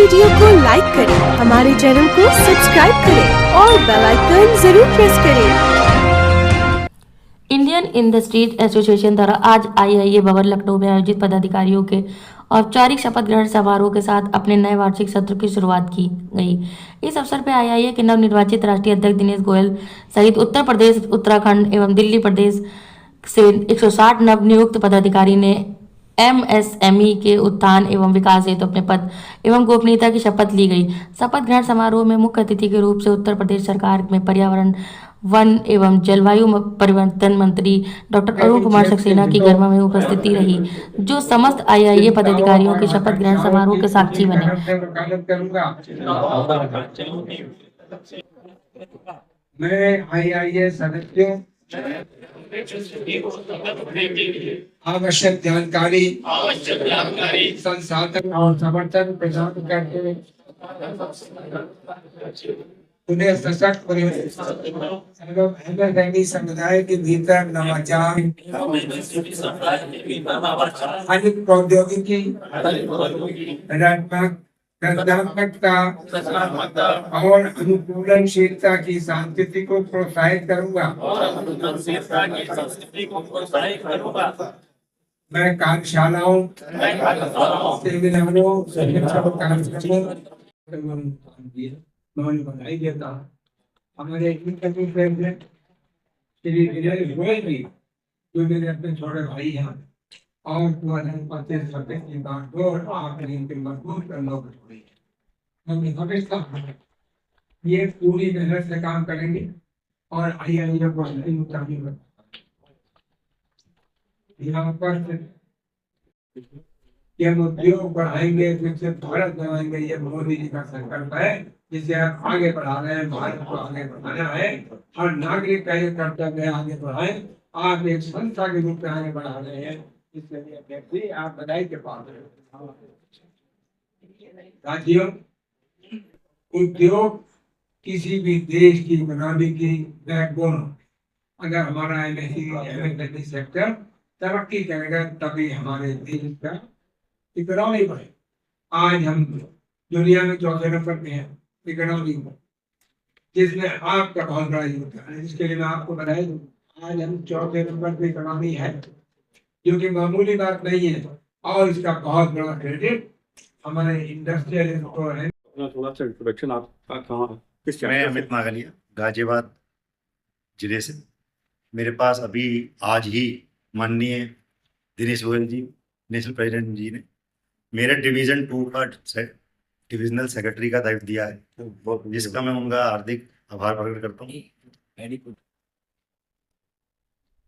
Video को like करें, हमारे चैनल को सब्सक्राइब करें और बेल आइकन जरूर प्रेस करें। इंडियन इंडस्ट्रीज एसोसिएशन द्वारा आज आईआईए भवन लखनऊ में आयोजित पदाधिकारियों के औपचारिक शपथ ग्रहण समारोह के साथ अपने नए वार्षिक सत्र की शुरुआत की गई। इस अवसर पर आईआईए के नवनिर्वाचित राष्ट्रीय अध्यक्ष दिनेश गोयल सहित उत्तर प्रदेश, उत्तराखंड एवं दिल्ली प्रदेश से 160 नवनियुक्त पदाधिकारी ने एमएसएमई के उत्थान एवं विकास हेतु अपने पद एवं गोपनीयता की शपथ ली गई। शपथ ग्रहण समारोह में मुख्य अतिथि के रूप से उत्तर प्रदेश सरकार में पर्यावरण, वन एवं जलवायु परिवर्तन मंत्री डॉक्टर अरुण कुमार सक्सेना की गर्मा में उपस्थिति रही, जो समस्त आईआईए पदाधिकारियों के शपथ ग्रहण समारोह के साक्षी बने। मैं आईआईए सदस्यों आवश्यक जानकारी संसाधन और समर्थन प्रदान करते उन्हें सशक्त एवं एमएसएमई समुदाय के भीतर नवाचार, अधिक प्रौद्योगिकी, रचनात्मकता और अनुकूलनशीलता की संस्कृति को प्रोत्साहित करूंगा। मैं कार्यशालाओं, सेमिनारों, बधाई देता हूँ। हमारे प्रेसिडेंट श्री दिनेश गोयल जी, जो मेरे अपने छोटे भाई हैं और 2025 की बागडोर आपने इनके मजबूत करना पड़ी है। हम हमेशा ये पूरी मेहनत से काम करेंगे और आईआईए को यहाँ पर ये उद्योग बढ़ाएंगे, विकसित भारत बनाएंगे, ये मोदी जी का संकल्प है, जिसे आप आगे बढ़ा रहे हैं। भारत को आगे बढ़ाना है, हर नागरिक का ये कर्तव्य है आगे बढ़ाएं। आप एक संस्था के रूप में आगे बढ़ा रहे हैं, इसलिए व्यक्ति आप बधाई के पात्र हैं। राज्यों, उद्योग किसी भी देश की इकोनॉमी की बैकबोन। अगर हमारा एमएसएमई सेक्टर तरक्की करेगा तभी हमारे देश का इकोनॉमी बढ़े। आज हम दुनिया में चौथे नंबर पे हैं इकोनॉमी में, जिसमें आपका बहुत बड़ा योगदान है। इसके लिए मैं आपको बधाई दूं। आज हम चौथे नंबर पे इकोनॉमी है, जो कि मामूली बात नहीं है, और इसका बहुत बड़ा क्रेडिट हमारे इंडस्ट्रियल को है। थोड़ा सा इंट्रोडक्शन आपका कहाँ, किस? मैं अमित नागलिया, गाजियाबाद जिले से। मेरे पास अभी आज ही माननीय दिनेश गोयल जी, नेशनल प्रेसिडेंट जी ने मेरे डिवीजन 2 का डिविजनल सेक्रेटरी का दायित्व दिया है, जिसका मैं उनका हार्दिक आभार प्रकट करता हूँ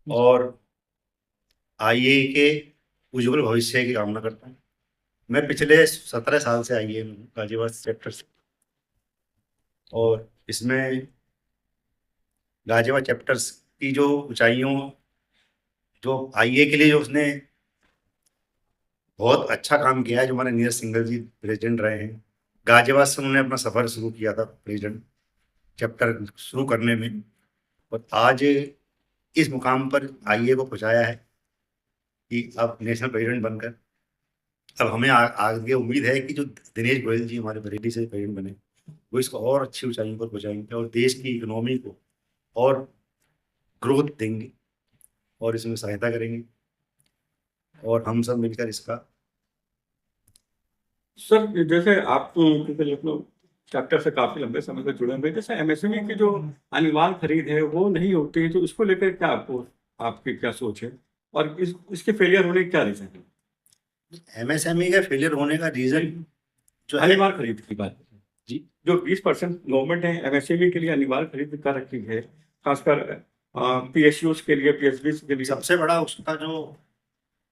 और आईआईए के उज्जवल भविष्य की कामना करता हूँ। मैं पिछले 17 साल से आईआईए में हूँ, गाजियाबाद सेक्टर से, और इसमें गाजियाबाद चैप्टर्स की जो ऊंचाइयों, जो आईआईए के लिए जो उसने बहुत अच्छा काम किया है, जो हमारे नीरज सिंघल जी प्रेसिडेंट रहे हैं, गाजियाबाद से उन्होंने अपना सफ़र शुरू किया था प्रेसिडेंट चैप्टर शुरू करने में, और आज इस मुकाम पर आईआईए को पहुंचाया है कि अब नेशनल प्रेसिडेंट बनकर अब हमें आगे उम्मीद है कि जो दिनेश गोयल जी हमारे बरेली से प्रेसिडेंट बने, वो इसको और अच्छी ऊंचाइयों पर पहुंचाएंगे और देश की इकोनॉमी को और ग्रोथ देंगे और इसमें सहायता करेंगे, और हम सब मिलकर इसका। सर, जैसे आप लखनऊ चैप्टर से काफी लंबे समय से जुड़े हुए, जैसे एमएसएमई की जो अनिवार्य खरीद है वो नहीं होती है, तो इसको लेकर क्या आपकी क्या सोच है और इसके फेलियर होने की क्या रीजन है? एमएसएमई का फेलियर होने का रीजन जो अनिवार्य खरीद की बात जी, जो 20% गवर्नमेंट ने एमएसएमई के लिए अनिवार्य खरीद कर रखी है, खासकर पीएसयूज के लिए, पीएसबी के लिए, सबसे बड़ा उसका जो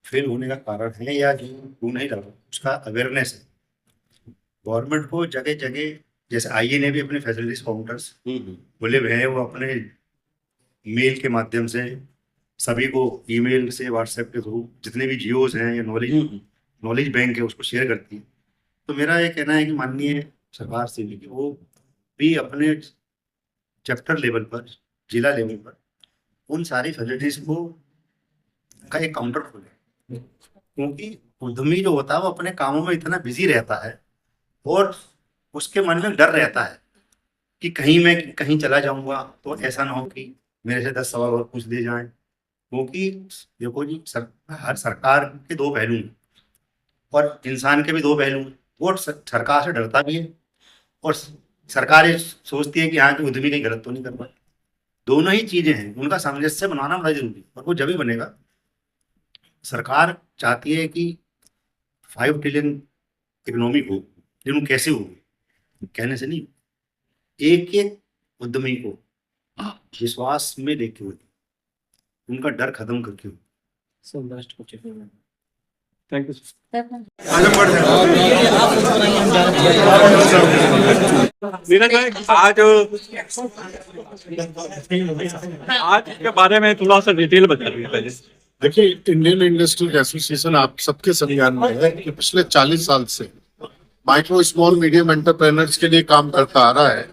फेल होने का कारण है या जो नहीं रहा, उसका अवेयरनेस है। गवर्नमेंट को जगह जगह, जैसे आईए ने भी अपने फैसिलिटीज काउंटर्स खोले हुए हैं, वो अपने मेल के माध्यम से सभी को ईमेल से, व्हाट्सएप के थ्रू जितने भी जियोज हैं या नॉलेज बैंक है उसको शेयर करती है। तो मेरा ये कहना है कि माननीय सरकार से भी कि वो भी अपने चैप्टर लेवल पर, जिला लेवल पर उन सारी फैसिलिटीज को का एक काउंटर खोले, क्योंकि उद्यमी जो होता है वो अपने कामों में इतना बिजी रहता है और उसके मन में डर रहता है कि कहीं मैं कहीं चला जाऊंगा तो ऐसा ना हो कि मेरे से 10 सवाल और पूछ दिए जाएं, क्योंकि देखो जी हर सरकार के दो पहलू हैं और इंसान के भी दो पहलू हैं। वो सरकार से डरता भी है और सरकार ये सोचती है कि यहाँ के उद्यमी कहीं गलत तो नहीं कर पाए। दोनों ही चीजें हैं, उनका सामंजस्य बनाना बड़ा जरूरी है और वो जब ही बनेगा। सरकार चाहती है कि 5 ट्रिलियन इकोनॉमी हो, लेकिन वो कैसे हो, कहने से नहीं, एक एक उद्यमी को विश्वास में लेके हो, उनका डर खत्म करके हो। Thank you. नीरज भाई, आज के बारे में थोड़ा सा डिटेल बता दीजिए पहले। देखिए, इंडियन इंडस्ट्रियल एसोसिएशन आप सबके संज्ञान में है कि पिछले 40 साल से माइक्रो स्मॉल मीडियम एंटरप्रेन्योर्स के लिए काम करता आ रहा है।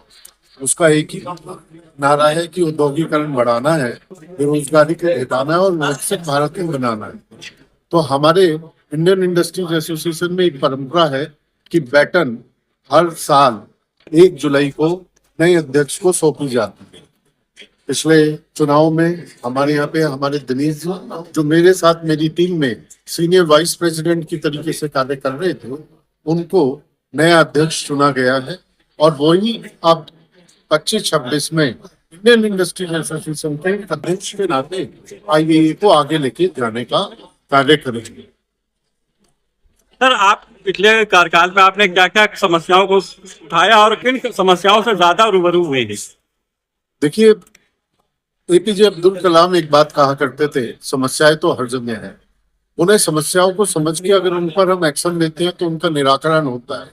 उसका एक ही नारा है कि औद्योगिकरण बढ़ाना है, बेरोजगारी को घटाना है और विकसित भारत को बनाना है। तो हमारे इंडियन इंडस्ट्रियल एसोसिएशन में एक परंपरा है कि बैटन हर साल 1 जुलाई को नए अध्यक्ष को सौंपी जाती है। पिछले चुनाव में हमारे यहाँ पे हमारे दिनेश जो मेरे साथ मेरी टीम में सीनियर वाइस प्रेसिडेंट की तरीके से कार्य कर रहे थे, उनको नया अध्यक्ष चुना गया है और वही अब 25-26 में इंडियन इंडस्ट्रियल एसोसिएशन के अध्यक्ष के नाते IAA को आगे लेके जाने का कार्य करेंगे। सर, आप पिछले कार्यकाल में आपने क्या क्या समस्याओं को उठाया और किन समस्याओं से ज्यादा रूबरू हुए हैं? देखिए, APJ अब्दुल कलाम एक बात कहा करते थे, समस्याएं तो हर जगह है। उन्हें समस्याओं को समझ के अगर उन पर हम एक्शन लेते हैं तो उनका निराकरण होता है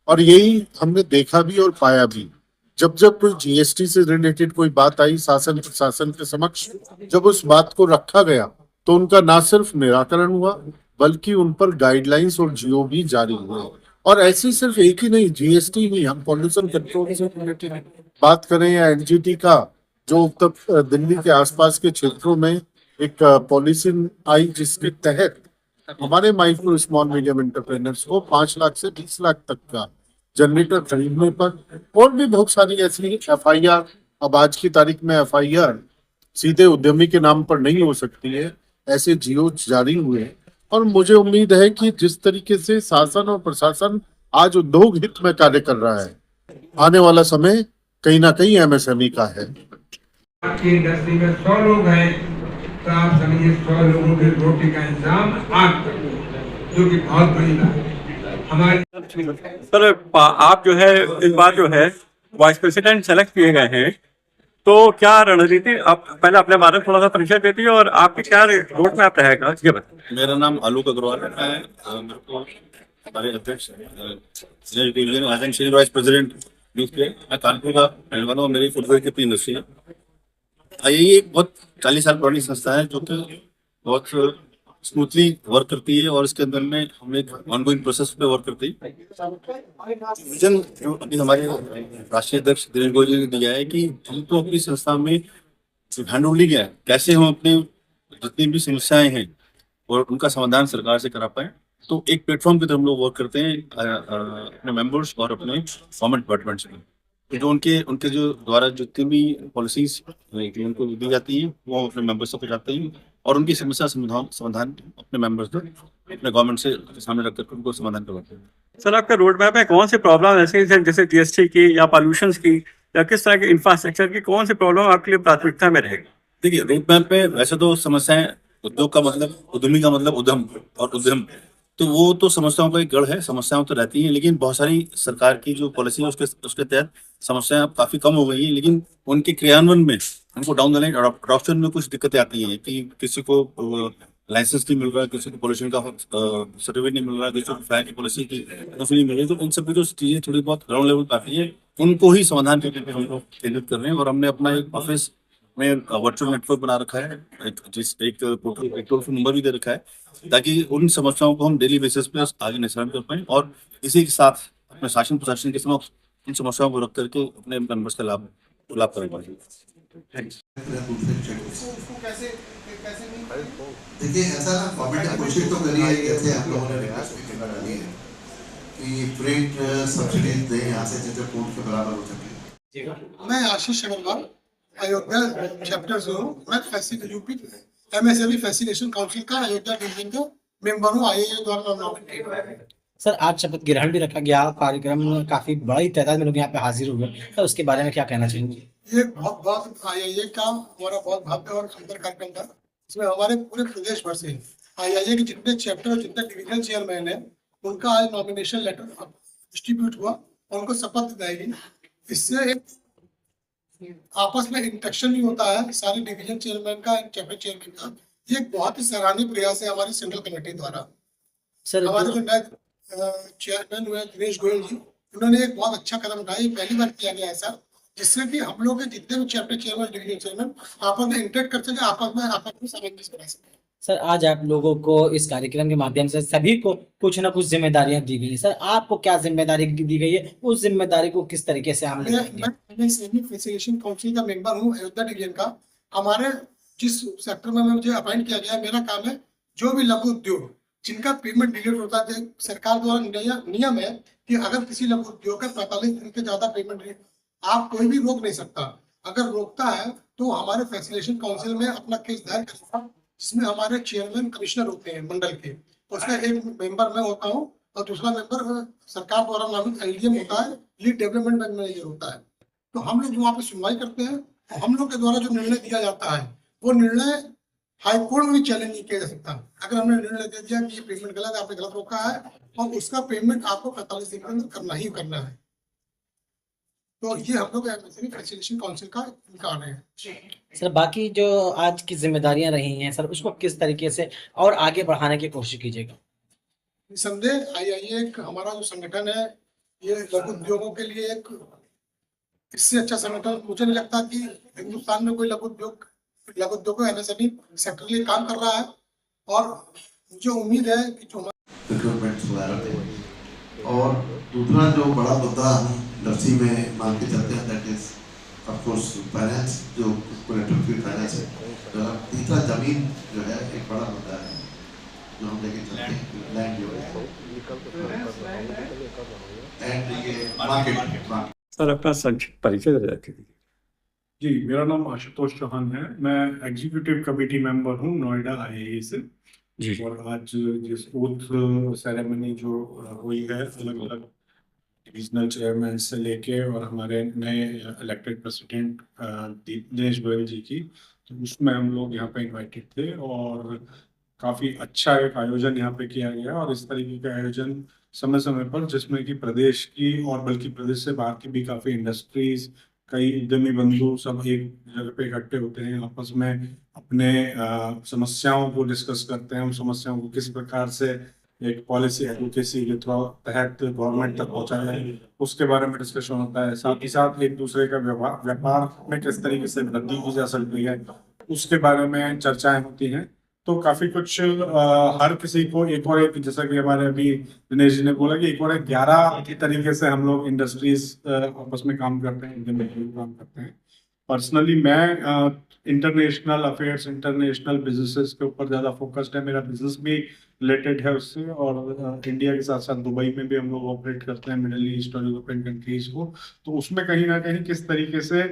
और यही हमने देखा भी और पाया भी। जब जब कोई GST से रिलेटेड कोई बात आई शासन प्रशासन के समक्ष, जब उस बात को रखा गया तो उनका ना सिर्फ निराकरण हुआ बल्कि उन पर गाइडलाइंस और GO भी जारी हुए। और ऐसी सिर्फ एक ही नहीं, GST ही, हम पॉल्यूशन कंट्रोल से रिलेटेड बात करें या NGT का जो उत्तर दिल्ली के आसपास के क्षेत्रों में एक पॉलिसी आई जिसके तहत हमारे माइक्रो स्मॉल मीडियम एंटरप्रेन्योर्स को 5 लाख से 20 लाख तक का जनरेटर खरीदने पर, और भी बहुत सारी ऐसी FIR, अब आज की तारीख में FIR सीधे उद्यमी के नाम पर नहीं हो सकती है, ऐसे GO जारी हुए। और मुझे उम्मीद है कि जिस तरीके से शासन और प्रशासन आज उद्योग हित में कार्य कर रहा है, आने वाला समय कहीं ना कहीं MSME का है। आपकी इंडस्ट्री में 100 लोग हैं तो आप समझिए 100 लोगों की रोटी का इंतजाम आप करें, जो कि बहुत बड़ी बात है हमारी। सर, आप जो है इस बार जो है वाइस प्रेसिडेंट सेलेक्ट किए गए हैं, तो क्या रणनीति, आप पहले अपने बारे में थोड़ा सा परिचय देती है और आपकी क्या रोड मैप रहेगा ये बताइए। मेरा नाम आलोक अग्रवाल है। मैं मेरे को हमारे अध्यक्ष सीनियर वाइस प्रेसिडेंट मैं कानपुर का रहने वाला हूँ। मेरी फुटवेयर की इंडस्ट्री है। ये एक बहुत 40 साल पुरानी संस्था है जो कि बहुत स्मूथली वर्क करती है और इसके अंदर में हम एक ऑनगोइंग प्रोसेस पे वर्क करती है। विजन जो अभी हमारे राष्ट्रीय अध्यक्ष दिनेश गोयल जी ने दिया है कि हमको अपनी संस्था में हैंडहोल्डिंग है, कैसे हम अपने जितनी भी समस्याएं हैं और उनका समाधान सरकार से करा पाए। तो एक प्लेटफॉर्म की तरह हम लोग वर्क करते हैं अपने मेंबर्स और अपने गवर्नमेंट डिपार्टमेंट्स में। जो उनके जो द्वारा जितनी भी पॉलिसीज उनको दी जाती है वो अपने मेंबर्स तक पहुंचाते हैं और उनकी समस्या समाधान अपने मेंबर्स को अपने गवर्नमेंट से सामने रखकर उनको समाधान करवाते हैं। सर, आपका रोड मैप में कौन सी प्रॉब्लम ऐसी है जैसे GST की या पॉल्यूशन की या किस तरह के इंफ्रास्ट्रक्चर की, कौन सी प्रॉब्लम आपके लिए प्राथमिकता में रहेगी? देखिए, रोड मैप पे वैसे तो समस्याएं, उद्योग का मतलब, उद्यमी का मतलब उद्यम और उद्यम, तो वो तो समस्याओं का एक गढ़ है, समस्याएं तो रहती हैं, लेकिन बहुत सारी सरकार की जो पॉलिसी है उसके तहत समस्याएं अब काफी कम हो गई हैं। लेकिन उनके क्रियान्वयन में उनको डाउन द लाइन अडॉप्शन में कुछ दिक्कतें आती हैं कि किसी को लाइसेंस नहीं मिल रहा, किसी को पोल्यूशन का सर्टिफिकेट नहीं मिल रहा, किसी को फायर की पॉलिसी की नहीं मिल रही। तो इन सब की जो चीजें थोड़ी बहुत ग्राउंड लेवल पर आती है उनको ही समाधान करने पे हम लोग केंद्रित कर रहे हैं। और हमने अपना एक ऑफिस में वर्चुअल नेटवर्क बना रखा है, एक टोल फ्री नंबर भी दे रखा है ताकि उन समस्याओं को हम डेली बेसिस पे आगे निस्तारण कर पाए और इसी के साथ अपने शासन प्रशासन के समक्ष इन समस्याओं को रख करके अपने मेंबर्स का लाभ कर पाए। देखिए, ऐसा गवर्नमेंट ने कोशिश तो करी है, जैसे आप लोगों ने रिक्वेस्ट भी डाली है कि कि फ्रेट सब्सिडीज दें यहाँ से जिससे पोर्ट के बराबर हो सके। मैं आशीष अग्रवाल अयोध्या चैप्टर से हूँ। मैं यूपी MSME फैसिलिटेशन काउंसिल का अयोध्या डिवीजन का मेंबर हूँ। IAA द्वारा नॉमिनेटेड है। सर आज शपथ ग्रहण भी रखा गया, कार्यक्रम में काफी बड़ी तादाद में लोग यहाँ पे हाजिर हुए, सर उसके बारे में क्या कहना चाहेंगे? ये बहुत IAA का हमारा बहुत भव्य और सुंदर कार्यक्रम था। इसमें हमारे पूरे प्रदेश भर से IAA के जितने चैप्टर और जितने डिवीजन चेयरमैन है उनका आज नॉमिनेशन लेटर डिस्ट्रीब्यूट हुआ और उनको शपथ दिलाई गई। इससे एक आपस में इंटरेक्शन भी होता है सारे डिवीजन चेयरमैन का, चैप्टर चेयरमैन का। ये एक बहुत ही सराहनीय प्रयास है हमारी सेंट्रल कमेटी द्वारा। सर हमारे जो नए चेयरमैन हुए दिनेश गोयल जी, उन्होंने एक बहुत अच्छा कदम उठाया। ये पहली बार किया गया ऐसा, जिससे कि हम लोग के जितने भी चैप्टर चेयरमैन, डिवीजन चेयरमैन आपस में इंटरेक्ट कर सके, आपस में सामंजस्य बना सके। सर आज आप लोगों को इस कार्यक्रम के माध्यम से सभी को कुछ ना कुछ जिम्मेदारियां दी गई है, सर आपको क्या जिम्मेदारी दी गई है, उस जिम्मेदारी को किस तरीके से हम मैं सेमी फैसिलिटेशन काउंसिल का मेंबर हूँ अयोध्या डिवीजन का। हमारे जिस सेक्टर में मुझे अपॉइंट किया गया, मेरा काम है जो भी लघु उद्योग जिनका पेमेंट डिलेड होता है, सरकार द्वारा नियम है कि अगर किसी लघु उद्योग का 45 दिन के ज्यादा पेमेंट आप कोई भी रोक नहीं सकता। अगर रोकता है तो हमारे फैसिलिटेशन काउंसिल में अपना केस दायर करेगा, जिसमें हमारे चेयरमैन कमिश्नर होते हैं मंडल के, उसका एक मेंबर मैं होता हूँ और दूसरा मेंबर सरकार द्वारा नामित LDM होता है, लीड डेवलपमेंट मैनेजर होता है। तो हम लोग वहाँ पे सुनवाई करते हैं और हम लोग के द्वारा जो निर्णय दिया जाता है वो निर्णय हाईकोर्ट में भी चैलेंज नहीं किया जा सकता। अगर हमने निर्णय दे दिया कि ये पेमेंट गलत है, आपने गलत रोका है और उसका पेमेंट आपको 45 दिन के अंदर करना ही करना है। तो ये हम लोग MSME फैसिलिटेशन काउंसिल का कार्य है। सर बाकी जो आज की जिम्मेदारियां रही हैं सर, उसको किस तरीके से और आगे बढ़ाने की कोशिश कीजिएगा? निसंदेह IAA एक हमारा जो संगठन है, ये लघु उद्योगों के लिए एक इससे अच्छा संगठन मुझे नहीं लगता कि हिंदुस्तान में कोई लघु उद्योग MSME सेक्टर के लिए काम कर रहा है। और मुझे उम्मीद है कि जो रिक्रूटमेंट सुधार है। और दूसरा जो बड़ा मुद्दा हम लफ्सी में मांग के चलते हैं, that is of course finance, जो कलेक्टिव फाइनेंस है। तीसरा जमीन जो है एक बड़ा मुद्दा है जो हम लेके चलते हैं, लैंड जो है एंड ये मार्केट। सर अपना संक्षिप्त परिचय दे रखिए। जी, मेरा नाम आशुतोष चौहान है। मैं एग्जीक्यूटिव कमेटी मेंबर हूँ नोएडा IAA से जी। और आज जिस ओथ सेरेमनी जो हुई है अलग अलग डिविजनल चेयरमैन से लेके और हमारे नए इलेक्टेड प्रेसिडेंट दिनेश गोयल जी की, तो उसमें हम लोग यहाँ पे इनवाइटेड थे और काफ़ी अच्छा एक आयोजन यहाँ पे किया गया। और इस तरीके का आयोजन समय समय पर, जिसमें कि प्रदेश की और बल्कि प्रदेश से बाहर की भी काफ़ी इंडस्ट्रीज, कई उद्यमी बंधु सब एक जगह पे इकट्ठे होते हैं, आपस में अपने समस्याओं को डिस्कस करते हैं, उन समस्याओं को किस प्रकार से एक पॉलिसी एडवोकेसी के तहत गवर्नमेंट तक पहुंचाया है, उसके बारे में डिस्कशन होता है। साथ ही साथ एक दूसरे का व्यापार में किस तरीके से वृद्धि की जा सकती है, उसके बारे में चर्चाएं होती हैं। तो काफी कुछ हर किसी को एक और एक, जैसा कि हमारे अभी दिनेश जी ने बोला कि एक और एक 11 तरीके से हम लोग इंडस्ट्रीज आपस में काम करते हैं, काम करते हैं। पर्सनली मैं इंटरनेशनल अफेयर्स, इंटरनेशनल बिजनेसेस के ऊपर ज़्यादा फोकस्ड है। मेरा बिजनेस भी रिलेटेड है उससे, और इंडिया के साथ साथ दुबई में भी हम लोग ऑपरेट करते हैं, मिडिल ईस्ट और यूरोपियन कंट्रीज को। तो उसमें कहीं ना कहीं किस तरीके से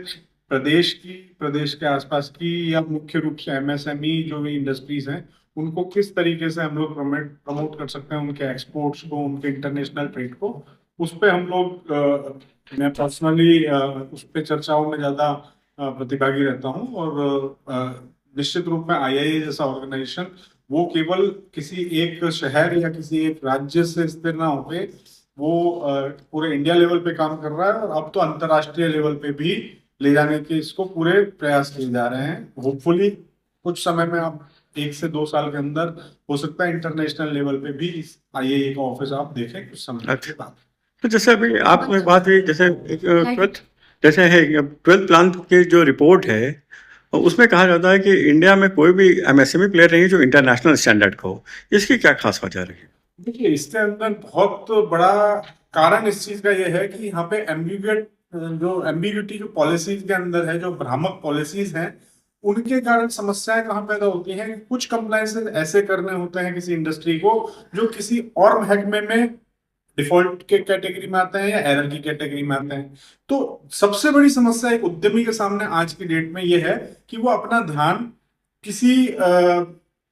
प्रदेश के आसपास की या मुख्य रूप से MSME जो भी इंडस्ट्रीज हैं, उनको किस तरीके से हम लोग प्रमोट कर सकते हैं, उनके एक्सपोर्ट्स को, उनके इंटरनेशनल ट्रेड को, उस पर हम लोग मैं पर्सनली उस पर चर्चाओं में ज़्यादा प्रतिभागी रहता हूँ। और निश्चित रूप में IAA जैसा ऑर्गेनाइजेशन वो केवल किसी एक शहर या किसी एक राज्य से स्थिर ना होके वो पूरे इंडिया लेवल पे काम कर रहा है, और अब तो अंतर्राष्ट्रीय लेवल पे भी ले जाने के इसको पूरे प्रयास किए जा रहे हैं। होपफुली कुछ समय में, आप 1 से 2 साल के अंदर हो सकता है इंटरनेशनल लेवल पे भी इस IAA का ऑफिस आप देखें कुछ समय के बाद। तो जैसे अभी आपने बात हुई, जैसे 12th प्लान की जो रिपोर्ट है उसमें कहा जाता है कि इंडिया में कोई भी MSME प्लेयर नहीं है जो इंटरनेशनल स्टैंडर्ड का हो। इसकी क्या खास वजह रही है? देखिए, इसके अंदर बहुत बड़ा कारण इस चीज का ये है कि यहाँ पे एम्बिग्यूटी जो पॉलिसीज के अंदर है, जो भ्रामक पॉलिसीज हैं, उनके कारण समस्याएं कहाँ पैदा होती हैं। कुछ कंप्लायंसेस ऐसे करने होते हैं किसी इंडस्ट्री को जो किसी और महकमे में डिफॉल्ट के कैटेगरी में आते हैं या एरर की कैटेगरी में आते हैं। तो सबसे बड़ी समस्या एक उद्यमी के सामने आज की डेट में ये है कि वो अपना ध्यान किसी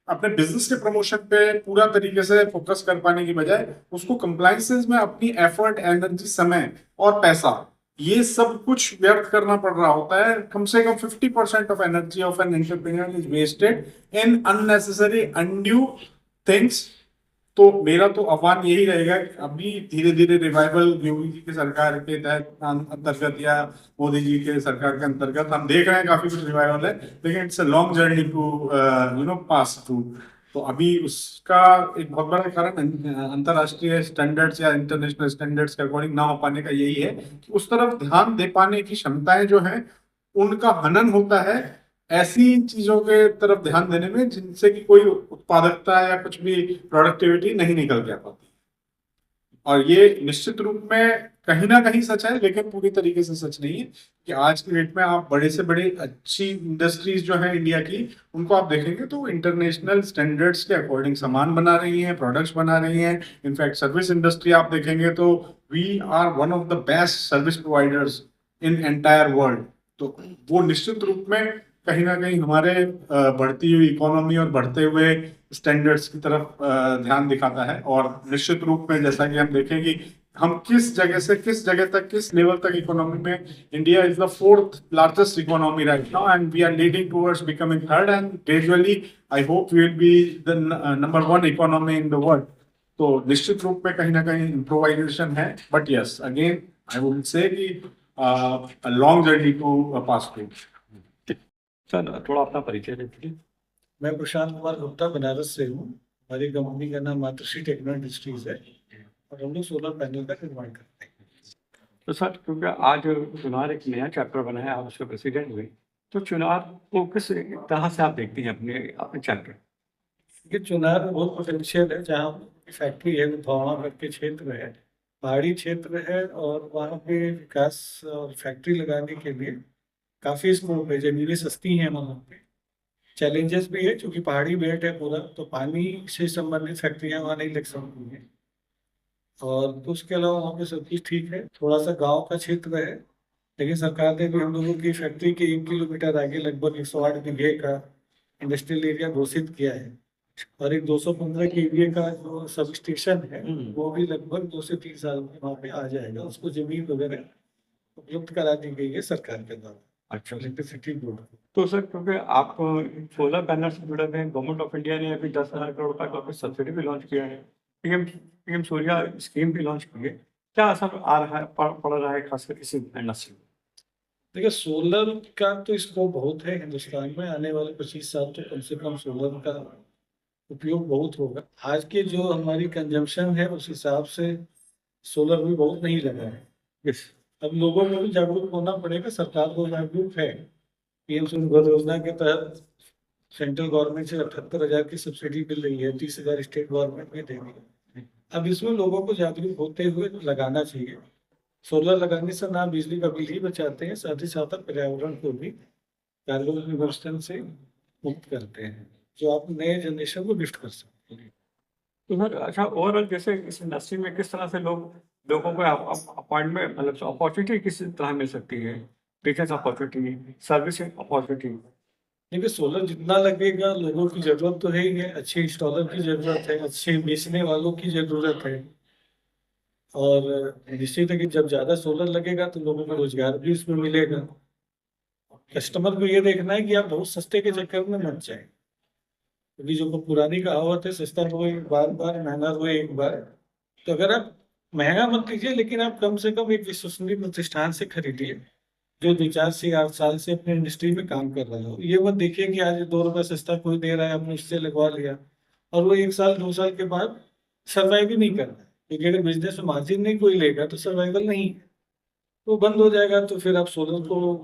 अपने बिजनेस के प्रमोशन पे पूरा तरीके से फोकस कर पाने की बजाय उसको कंप्लायंसेस में अपनी एफर्ट, एनर्जी, समय और पैसा ये सब कुछ व्यर्थ करना पड़ रहा होता है। कम से कम 50% of energy of an entrepreneur is wasted in unnecessary undue things. तो मेरा तो आह्वान यही रहेगा कि अभी धीरे धीरे रिवाइवल योगी जी की सरकार के तहत अंतर्गत या मोदी जी के सरकार के अंतर्गत हम देख रहे हैं काफी कुछ रिवाइवल है, लेकिन it's a long journey to pass through. तो अभी उसका एक बहुत बड़ा कारण अंतरराष्ट्रीय स्टैंडर्ड्स या इंटरनेशनल स्टैंडर्ड्स के अकॉर्डिंग ना हो पाने का यही है कि उस तरफ ध्यान दे पाने की क्षमताएं जो हैं उनका हनन होता है ऐसी चीजों के तरफ ध्यान देने में जिनसे कि कोई उत्पादकता या कुछ भी प्रोडक्टिविटी नहीं निकल के आ पाती। और ये निश्चित रूप में कहीं ना कहीं सच है, लेकिन पूरी तरीके से सच नहीं है कि आज की डेट में आप बड़े से बड़े अच्छी इंडस्ट्रीज जो है इंडिया की उनको आप देखेंगे तो इंटरनेशनल स्टैंडर्ड्स के अकॉर्डिंग सामान बना रही हैं, प्रोडक्ट्स बना रही हैं। इनफैक्ट सर्विस इंडस्ट्री आप देखेंगे तो we are one of the best service providers in entire world. तो वो निश्चित रूप में कहीं ना कहीं हमारे बढ़ती हुई इकोनॉमी और बढ़ते हुए स्टैंडर्ड्स की तरफ ध्यान दिखाता है। और निश्चित रूप में जैसा कि हम देखेंगे हम किस जगह से किस जगह तक, किस लेवल तक इकोनॉमी में, India is the 4th largest economy right now and we are leading towards becoming 3rd and gradually I hope we will be the number 1 economy in the world. तो निश्चित रूप में कहीं ना कहीं इम्प्रोवाइजेशन है, but yes again I would say कि a long journey to pass through। Sir थोड़ा अपना परिचय दीजिए। मैं प्रशांत कुमार गुप्ता बनारस से हूँ। हमारी कंपनी का नाम मातृश्री टेक्नो इंडस्ट्रीज है और हम लोग सोलर पैनल का निर्माण करते हैं। तो सर क्योंकि आज चुनार एक नया चैप्टर बना है, आप उसके प्रेसिडेंट हुए, तो चुनार को किस तरह से आप देखती हैं अपने चैप्टर? ये चुनार में बहुत पोटेंशियल है। जहाँ फैक्ट्री है भावना के क्षेत्र है, पहाड़ी क्षेत्र है और वहाँ पे विकास और फैक्ट्री लगाने के लिए काफ़ी स्कोप है। जमीनें सस्ती हैं वहाँ पे, चैलेंजेस भी है क्योंकि पहाड़ी बेल्ट है पूरा, तो पानी से संबंधित फैक्ट्रियाँ वहाँ नहीं लग सकती हैं। और तो उसके अलावा वहाँ पे सब चीज़ ठीक है। थोड़ा सा गांव का क्षेत्र है, लेकिन सरकार ने भी हम लोगों की फैक्ट्री के 1 किलोमीटर आगे लगभग 108 बीघे का इंडस्ट्रियल एरिया घोषित किया है। और एक 215 केवीए का जो सब स्टेशन है वो भी लगभग 2 से 3 साल में वहाँ पे आ जाएगा। उसको जमीन वगैरह उपलब्ध करा दी गई है सरकार के द्वारा। अच्छा, इलेक्ट्रिसिटी बोर्ड। तो सर क्योंकि आप सोलर पैनल से जुड़े हुए हैं, गवर्नमेंट ऑफ इंडिया ने अभी 10,000 करोड़ का सब्सिडी भी लॉन्च किया है, पीएम सूर्या स्कीम भी लॉन्च की है। क्या असर आ रहा है, पड़ रहा है खासकर इस इंडस्ट्री में? देखिए सोलर का तो स्कोप बहुत है हिंदुस्तान में। आने वाले 25 साल तो कम से कम सोलर का उपयोग बहुत होगा। आज के जो हमारी कंजम्पशन है उस हिसाब से सोलर भी बहुत नहीं लगा है। यस, अब लोगों को भी जागरूक होना पड़ेगा। सरकार को जागरूक है। पीएम सूर्य योजना के तहत सेंट्रल गवर्नमेंट से 78,000 की सब्सिडी मिल रही है, 30,000 स्टेट गवर्नमेंट में देगी। अब इसमें लोगों को जागरूक होते हुए लगाना चाहिए। सोलर लगाने से ना बिजली का बिल ही बचाते हैं, साथ ही साथ पर्यावरण को भी कार्बन निवर्सन से मुक्त करते हैं, जो आप नए जनरेशन को गिफ्ट कर सकते हैं। तो सर अच्छा, ओवरऑल जैसे इस इंडस्ट्री में किस तरह से लोगों को अपॉइंटमेंट मतलब अपॉर्चुनिटी किस तरह मिल सकती है? Business opportunity, service opportunity? देखिए सोलर जितना लगेगा लोगों की जरूरत तो है ही है, अच्छे इंस्टॉलर की जरूरत है, अच्छे बेचने वालों की जरूरत है। और निश्चित है कि जब ज़्यादा सोलर लगेगा तो लोगों को रोजगार भी उसमें मिलेगा। कस्टमर को ये देखना है कि आप बहुत सस्ते के चक्कर में मत जाए, क्योंकि जो पुरानी कहावत है सस्ता हो एक बार, महंगा हो एक बार। तो अगर आप महंगा मत लीजिए, लेकिन आप कम से कम एक विश्वसनीय प्रतिष्ठान से खरीदिए जो 2-4 से 8 साल से अपने इंडस्ट्री में काम कर रहा हो। ये मत देखिए कि आज 2 रुपये सस्ता कोई दे रहा है आपने उससे लगवा लिया और वो 1 साल 2 साल के बाद सर्वाइव ही नहीं कर रहा है। क्योंकि अगर बिजनेस में मार्जिन नहीं कोई लेगा तो सर्वाइवल नहीं है, तो बंद हो जाएगा। तो फिर आप सोलर को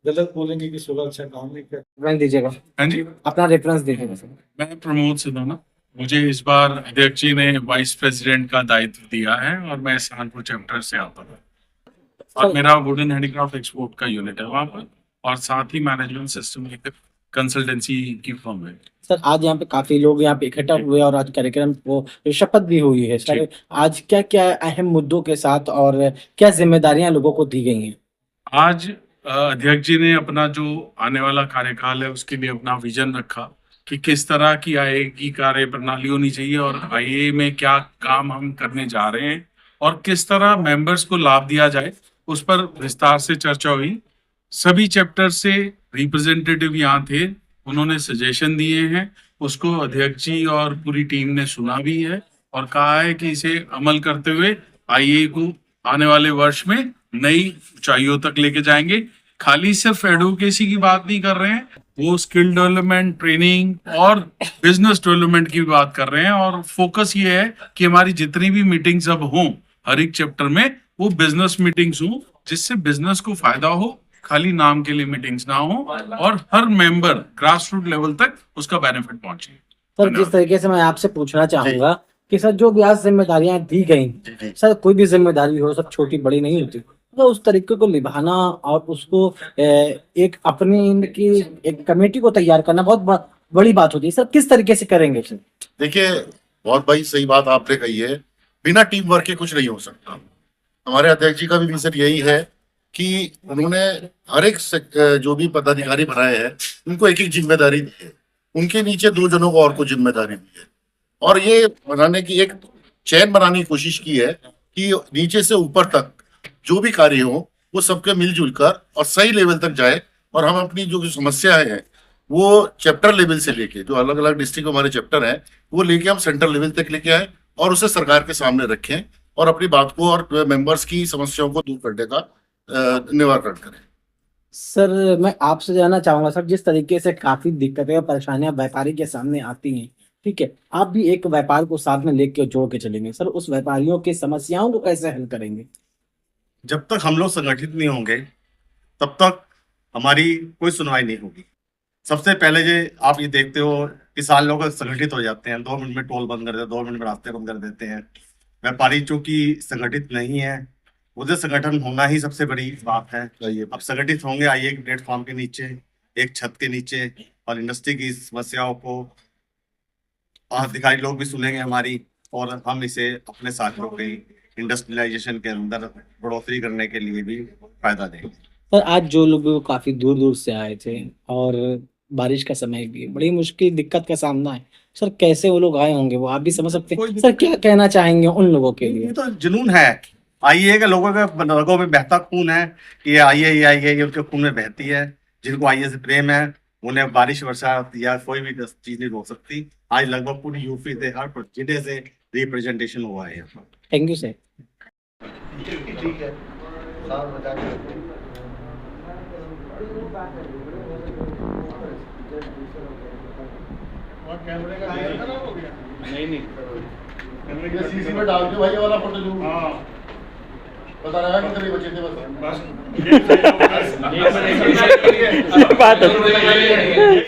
गलत बोलेंगे कि सोलर अच्छा काम नहीं कर। रेफरेंस दीजिएगा। हाँ जी, अपना रेफरेंस दीजिएगा। मैं प्रमोद सिन्हा। मुझे इस बार अध्यक्ष जी ने वाइस प्रेसिडेंट का दायित्व दिया है और मैं सहारनपुर चैप्टर से आता हूँ और मेरा वुडन हैंडीक्राफ्ट एक्सपोर्ट का यूनिट है वहाँ पर, और साथ ही मैनेजमेंट सिस्टम कंसल्टेंसी की फर्म है। सर आज यहाँ पे काफी लोग यहाँ पे इकट्ठा हुए और आज कार्यक्रम को शपथ भी हुई है सर। आज क्या क्या अहम मुद्दों के साथ और क्या जिम्मेदारियां लोगों को दी गई हैं? आज अध्यक्ष जी ने अपना जो आने वाला कार्यकाल है उसके लिए अपना विजन रखा कि किस तरह की आईएए की कार्य प्रणाली होनी चाहिए और आईएए में क्या काम हम करने जा रहे हैं और किस तरह मेंबर्स को लाभ दिया जाए, उस पर विस्तार से चर्चा हुई। सभी चैप्टर से रिप्रेजेंटेटिव यहाँ थे, उन्होंने सजेशन दिए हैं, उसको अध्यक्ष जी और पूरी टीम ने सुना भी है और कहा है कि इसे अमल करते हुए आईएए को आने वाले वर्ष में नई ऊंचाइयों तक लेके जाएंगे। खाली सिर्फ एडवोकेसी की बात नहीं कर रहे हैं, वो स्किल डेवलपमेंट, ट्रेनिंग और बिजनेस डेवलपमेंट की बात कर रहे हैं और फोकस ये है कि हमारी जितनी भी मीटिंग्स अब हों हर एक चैप्टर में वो बिजनेस मीटिंग्स हों, जिससे बिजनेस को फायदा हो, खाली नाम के लिए मीटिंग्स ना हो और हर मेंबर ग्रास रूट लेवल तक उसका बेनिफिट पहुंचे। सर जिस तरीके से मैं आपसे पूछना चाहूंगा कि सर जो भी आज जिम्मेदारियां दी गई, सर कोई भी जिम्मेदारी हो सब छोटी बड़ी नहीं होती, तो उस तरीके को निभाना और उसको एक अपनी इनकी एक कमेटी को तैयार करना बहुत बड़ी बात होती है। सर किस तरीके से करेंगे? सर देखिए, बहुत भाई सही बात आपने कही है, बिना टीम वर्क के कुछ नहीं हो सकता। हमारे अध्यक्ष जी का भी विजन यही है कि उन्होंने हर एक जो भी पदाधिकारी बनाए हैं उनको एक एक जिम्मेदारी दी है, उनके नीचे 2 जनों को और को जिम्मेदारी दी है और ये बनाने की एक चैन बनाने की कोशिश की है कि नीचे से ऊपर तक जो भी कार्य हो वो सबके मिलजुल कर और सही लेवल तक जाए और हम अपनी जो समस्याएं हैं वो चैप्टर लेवल से लेके, जो अलग अलग डिस्ट्रिक्ट में हमारे चैप्टर हैं वो लेके हम सेंट्रल लेवल तक लेके आए और उसे सरकार के सामने रखें और अपनी बात को और मेंबर्स की समस्याओं को दूर करने का निवारण करें। सर मैं आपसे जानना चाहूंगा सर, जिस तरीके से काफी दिक्कतें और परेशानियां व्यापारी के सामने आती हैं, ठीक है, आप भी एक व्यापार को साथ में लेके जोड़ के चलेंगे, सर उस व्यापारियों की समस्याओं को कैसे हल करेंगे? जब तक हम लोग संगठित नहीं होंगे तब तक हमारी कोई सुनवाई नहीं होगी। सबसे पहले आप ये देखते हो किसान लोग संगठित हो जाते हैं, 2 मिनट में टोल बंद कर देते हैं, 2 मिनट में रास्ते बंद कर देते हैं। व्यापारी चूंकि संगठित नहीं है, उधर संगठन होना ही सबसे बड़ी बात है। अब संगठित होंगे आइए एक प्लेटफॉर्म के नीचे, एक छत के नीचे, और इंडस्ट्री की समस्याओं को अधिकारी लोग भी सुनेंगे हमारी, और हम इसे अपने साथियों के इंडस्ट्रियलाइजेशन के अंदर बढ़ोतरी करने के लिए भी फायदा देंगे। सर आज जो लोग काफी दूर दूर से आए थे और बारिश का समय भी बड़ी मुश्किल दिक्कत का सामना है, सर कैसे वो लोग आए होंगे वो आप भी समझ सकते हैं। सर क्या कहना चाहेंगे उन लोगों के लिए? ये तो जुनून है, आईए के लोगों के रगों में बहता खून है कि आईए उनके खून में बहती है। जिनको आईए से प्रेम है उन्हें बारिश वर्षा या कोई भी चीज नहीं रोक सकती। आज लगभग पूरी यूपी से हर जिले से रिप्रेजेंटेशन हुआ है। Thank you sir. ठीक है, कैमरे का नहीं सीसी में डाल के भाई ये वाला फोटो जो पता लगा कि कभी बचे थे बस